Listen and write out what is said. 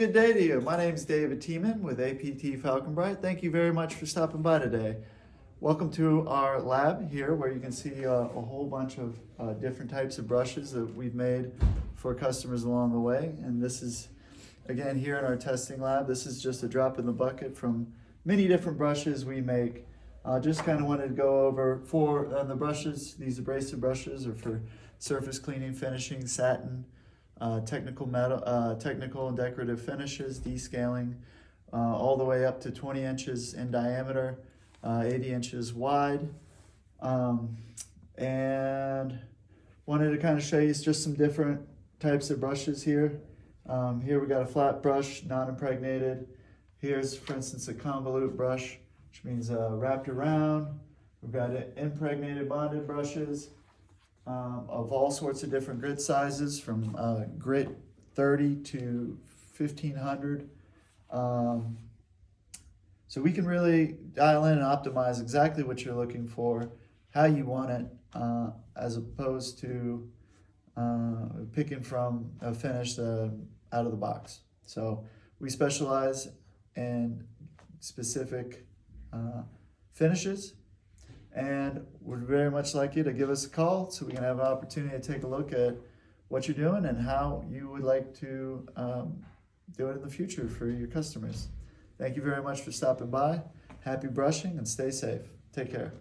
good day to you. My name is David Tiemann with APT Falconbright. Thank you very much for stopping by today. Welcome to our lab here where you can see a whole bunch of different types of brushes that we've made for customers along the way. And this is, again, here in our testing lab, this is just a drop in the bucket from many different brushes we make. Just kind of wanted to go over the brushes. These abrasive brushes are for surface cleaning, finishing, satin, technical and decorative finishes, descaling, all the way up to 20 inches in diameter, 80 inches wide. And wanted to kind of show you just some different types of brushes here. Here we got a flat brush, non-impregnated. Here's, for instance, a convolute brush, which means wrapped around. We've got impregnated bonded brushes of all sorts of different grit sizes, from grit 30 to 1500. So we can really dial in and optimize exactly what you're looking for, how you want it, as opposed to picking from a finish out of the box. So we specialize in specific finishes, and would very much like you to give us a call so we can have an opportunity to take a look at what you're doing and how you would like to do it in the future for your customers. Thank you very much for stopping by. Happy brushing and stay safe. Take care.